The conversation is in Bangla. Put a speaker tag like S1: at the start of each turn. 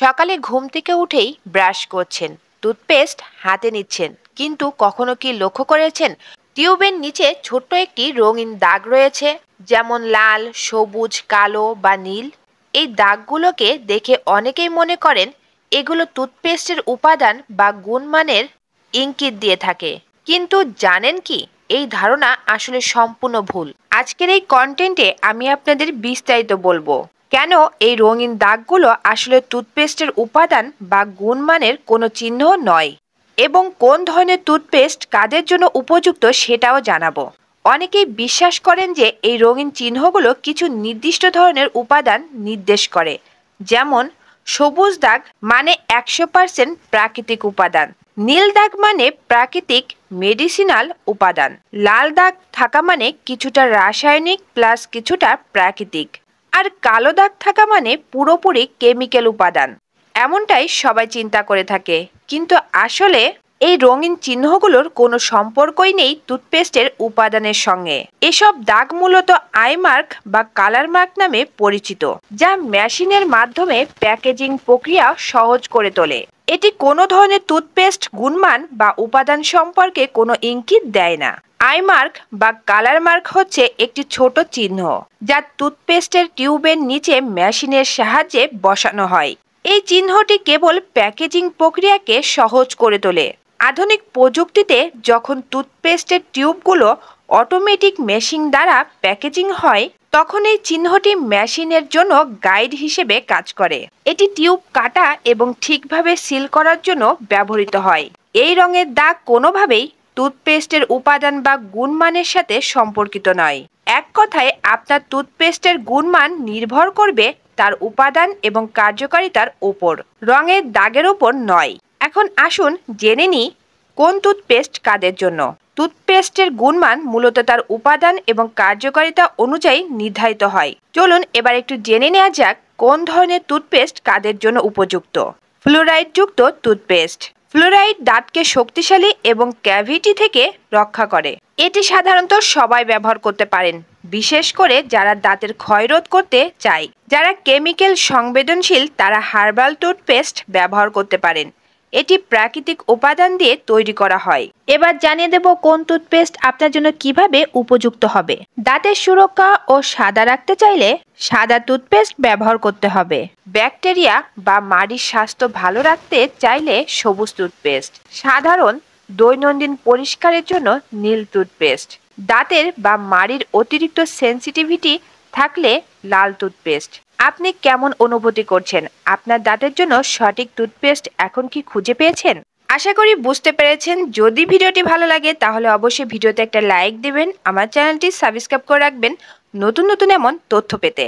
S1: সকালে ঘুম থেকে উঠেই ব্রাশ করছেন, টুথপেস্ট হাতে নিচ্ছেন, কিন্তু কখনো কি লক্ষ্য করেছেন টিউবের নিচে ছোট্ট একটি রঙিন দাগ রয়েছে, যেমন লাল, সবুজ, কালো বা নীল? এই দাগগুলোকে দেখে অনেকেই মনে করেন এগুলো টুথপেস্টের উপাদান বা গুণমানের ইঙ্গিত দিয়ে থাকে। কিন্তু জানেন কি, এই ধারণা আসলে সম্পূর্ণ ভুল। আজকের এই কন্টেন্টে আমি আপনাদের বিস্তারিত বলবো কেন এই রঙিন দাগগুলো আসলে টুথপেস্টের উপাদান বা গুণমানের কোনো চিহ্ন নয়, এবং কোন ধরনের টুথপেস্ট কাদের জন্য উপযুক্ত সেটাও জানাবো। অনেকেই বিশ্বাস করেন যে এই রঙিন চিহ্নগুলো কিছু নির্দিষ্ট ধরনের উপাদান নির্দেশ করে, যেমন সবুজ দাগ মানে 100% প্রাকৃতিক উপাদান, নীল দাগ মানে প্রাকৃতিক মেডিসিনাল উপাদান, লাল দাগ থাকা মানে কিছুটা রাসায়নিক প্লাস কিছুটা প্রাকৃতিক, আর কালো দাগ থাকা মানে পুরোপুরি কেমিক্যাল উপাদান। এমনটাই সবাই চিন্তা করে থাকে, কিন্তু আসলে এই রঙিন চিহ্নগুলোর কোনো সম্পর্কই নেই টুথপেস্টের উপাদানের সঙ্গে। এসব দাগ মূলত আই মার্ক বা কালার মার্ক নামে পরিচিত, যা মেশিনের মাধ্যমে প্যাকেজিং প্রক্রিয়া সহজ করে তোলে। এটি কোনো ধরনের টুথপেস্ট গুণমান বা উপাদান সম্পর্কে কোনো ইঙ্গিত দেয় না। আই মার্ক বা কালার মার্ক হচ্ছে একটি ছোট চিহ্ন যা টুথপেস্টের টিউবের নিচে মেশিনের সাহায্যে বসানো হয়। এই চিহ্নটি কেবল প্যাকেজিং প্রক্রিয়াকে সহজ করে তোলে। আধুনিক প্রযুক্তিতে যখন টুথপেস্টের টিউবগুলো অটোমেটিক মেশিন দ্বারা প্যাকেজিং হয়, তখন এই চিহ্নটি মেশিনের জন্য গাইড হিসেবে কাজ করে। এটি টিউব কাটা এবং ঠিকভাবে সিল করার জন্য ব্যবহৃত হয়। এই রঙের দাগ কোনোভাবেই টুথপেস্টের উপাদান বা গুণমানের সাথে সম্পর্কিত নয়। এক কথায়, আপনার টুথপেস্টের গুণমান নির্ভর করবে তার উপাদান এবং কার্যকারিতার ওপর, রঙের দাগের ওপর নয়। এখন আসুন জেনে নিই কোন টুথপেস্ট কাদের জন্য। টুথপেস্টের গুণমান মূলত তার উপাদান এবং কার্যকারিতা অনুযায়ী নির্ধারিত হয়। চলুন এবার একটু জেনে নেওয়া যাক কোন ধরনের টুথপেস্ট কাদের জন্য উপযুক্ত। ফ্লোরাইডযুক্ত টুথপেস্ট। ফ্লোরাইড দাঁতকে শক্তিশালী এবং ক্যাভিটি থেকে রক্ষা করে। এটি সাধারণত সবাই ব্যবহার করতে পারেন, বিশেষ করে যারা দাঁতের ক্ষয়রোধ করতে চায়। যারা কেমিক্যাল সংবেদনশীল তারা হার্বাল টুথপেস্ট ব্যবহার করতে পারেন। এটি প্রাকৃতিক উপাদান দিয়ে তৈরি করা হয়। এবার জানিয়ে দেব কোন টুথপেস্ট আপনার জন্য কিভাবে উপযুক্ত হবে। দাঁতের সুরক্ষা ও সাদা রাখতে চাইলে সাদা টুথপেস্ট ব্যবহার করতে হবে। ব্যাকটেরিয়া বা মাড়ির স্বাস্থ্য ভালো রাখতে চাইলে সবুজ টুথপেস্ট। সাধারণ দৈনন্দিন পরিষ্কারের জন্য নীল টুথপেস্ট। দাঁতের বা মাড়ির অতিরিক্ত সেনসিটিভিটি থাকলে লাল টুথপেস্ট। আপনি কেমন অনুভূতি করছেন? আপনার দাঁতের জন্য সঠিক টুথপেস্ট এখন কি খুঁজে পেয়েছেন? আশা করি বুঝতে পেরেছেন। যদি ভিডিওটি ভালো লাগে তাহলে অবশ্যই ভিডিওতে একটা লাইক দেবেন, আমার চ্যানেলটি সাবস্ক্রাইব করে রাখবেন নতুন নতুন এমন তথ্য পেতে।